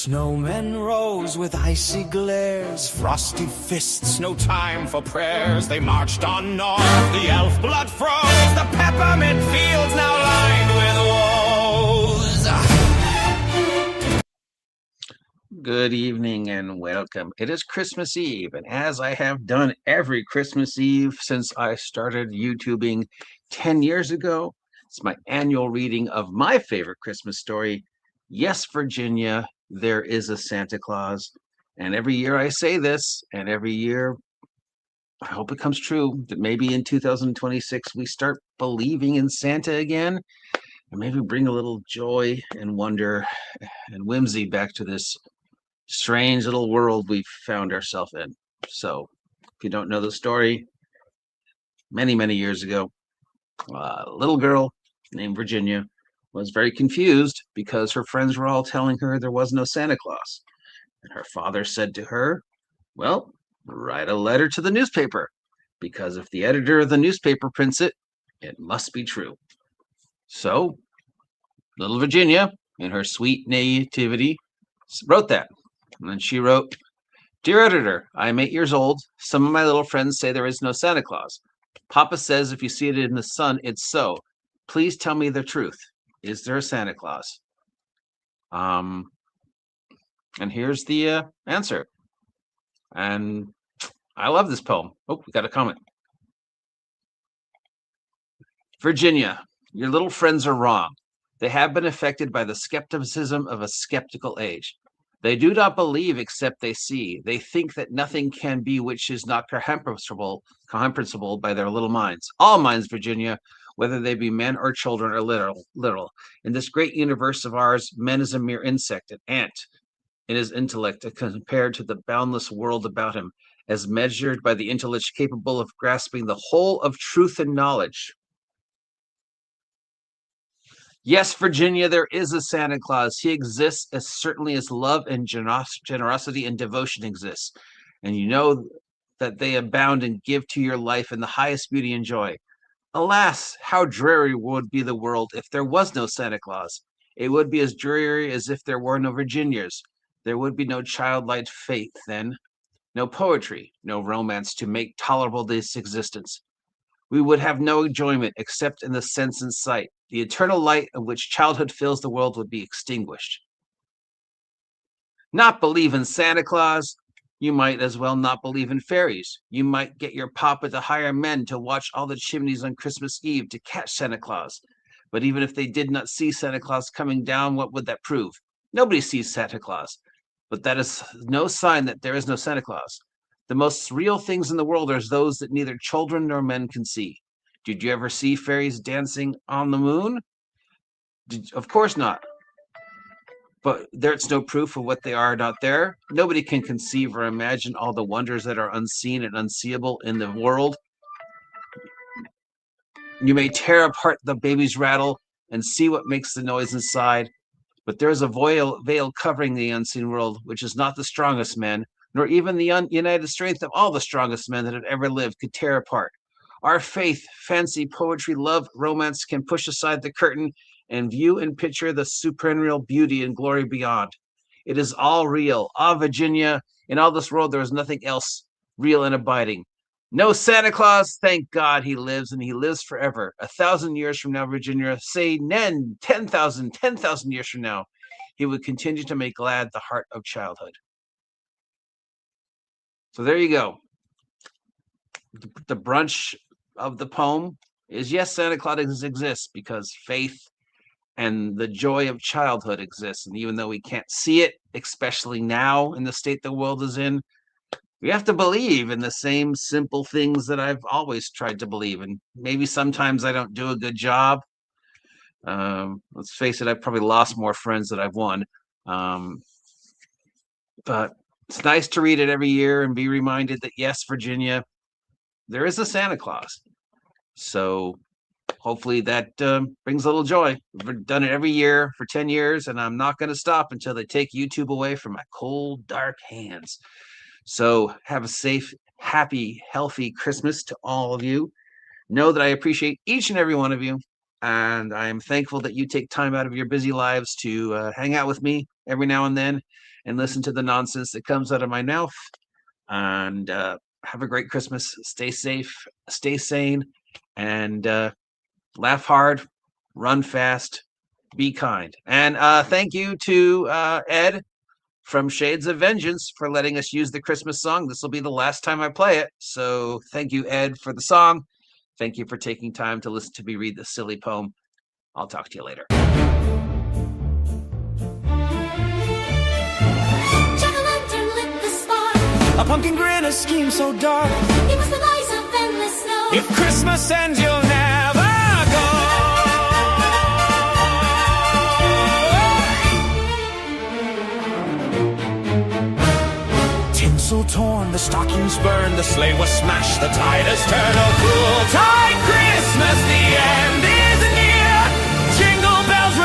Snowmen rose with icy glares, frosty fists, no time for prayers. They marched on north, the elf blood froze, the peppermint fields now lined with woes. Good evening and welcome. It is Christmas Eve, and as I have done every Christmas Eve since I started YouTubing 10 years ago, it's my annual reading of my favorite Christmas story, Yes, Virginia, There is a Santa Claus. And every year I say this, and every year I hope it comes true that maybe in 2026 we start believing in Santa again, and maybe bring a little joy and wonder and whimsy back to this strange little world we've found ourselves in. So, if you don't know the story, many years ago, a little girl named Virginia was very confused because her friends were all telling her there was no Santa Claus. And her father said to her, well, write a letter to the newspaper, because if the editor of the newspaper prints it, it must be true. So, little Virginia, in her sweet naivety, wrote that. And then she wrote, Dear editor, I am 8 years old. Some of my little friends say there is no Santa Claus. Papa says if you see it in the sun, it's so. Please tell me the truth. Is there a Santa Claus? And here's the answer. And I love this poem. Oh, we got a comment. Virginia, your little friends are wrong. They have been affected by the skepticism of a skeptical age. They do not believe except they see. They think that nothing can be which is not comprehensible by their little minds. All minds, Virginia, whether they be men or children, are little. In this great universe of ours, man is a mere insect, an ant in his intellect compared to the boundless world about him, as measured by the intellect capable of grasping the whole of truth and knowledge. Yes, Virginia, there is a Santa Claus. He exists as certainly as love and generosity and devotion exists. And you know that they abound and give to your life in the highest beauty and joy. Alas, how dreary would be the world if there was no Santa Claus. It would be as dreary as if there were no Virginias. There would be no childlike faith then, no poetry, no romance to make tolerable this existence. We would have no enjoyment except in the sense and sight. The eternal light of which childhood fills the world would be extinguished. Not believe in Santa Claus? You might as well not believe in fairies. You might get your papa to hire men to watch all the chimneys on Christmas Eve to catch Santa Claus. But even if they did not see Santa Claus coming down, what would that prove? Nobody sees Santa Claus. But that is no sign that there is no Santa Claus. The most real things in the world are those that neither children nor men can see. Did you ever see fairies dancing on the moon? Of course not. But there's no proof of what they are not there. Nobody can conceive or imagine all the wonders that are unseen and unseeable in the world. You may tear apart the baby's rattle and see what makes the noise inside, but there is a veil covering the unseen world, which is not the strongest men, nor even the united strength of all the strongest men that have ever lived could tear apart. Our faith, fancy, poetry, love, romance can push aside the curtain and view and picture the supernal beauty and glory beyond. It is all real. Ah, Virginia, in all this world there is nothing else real and abiding. No Santa Claus, thank God he lives, and he lives forever. 1,000 years from now, Virginia, say 10,000 years from now, he would continue to make glad the heart of childhood. So there you go. The brunch of the poem is, yes, Santa Claus exists because faith and the joy of childhood exists. And even though we can't see it, especially now in the state the world is in, we have to believe in the same simple things that I've always tried to believe in. Maybe sometimes I don't do a good job. Let's face it, I've probably lost more friends than I've won. But it's nice to read it every year and be reminded that, yes, Virginia, there is a Santa Claus. So hopefully that brings a little joy. We've done it every year for 10 years, and I'm not going to stop until they take YouTube away from my cold, dark hands. So have a safe, happy, healthy Christmas to all of you. Know that I appreciate each and every one of you. And I'm thankful that you take time out of your busy lives to hang out with me every now and then and listen to the nonsense that comes out of my mouth. And have a great Christmas. Stay safe, stay sane, and laugh hard, run fast, be kind. And thank you to Ed from Shades of Vengeance for letting us use the Christmas song. This will be the last time I play it. So thank you, Ed, for the song. Thank you for taking time to listen to me read this silly poem. I'll talk to you later. Jack-o'-lantern lit the spark. A pumpkin grin, a scheme so dark. It was the lies of endless snow. If Christmas ends, you'll never go. Tinsel torn, the stockings burned, the sleigh was smashed, the tide has turned. Oh, cruel tide, Christmas, the end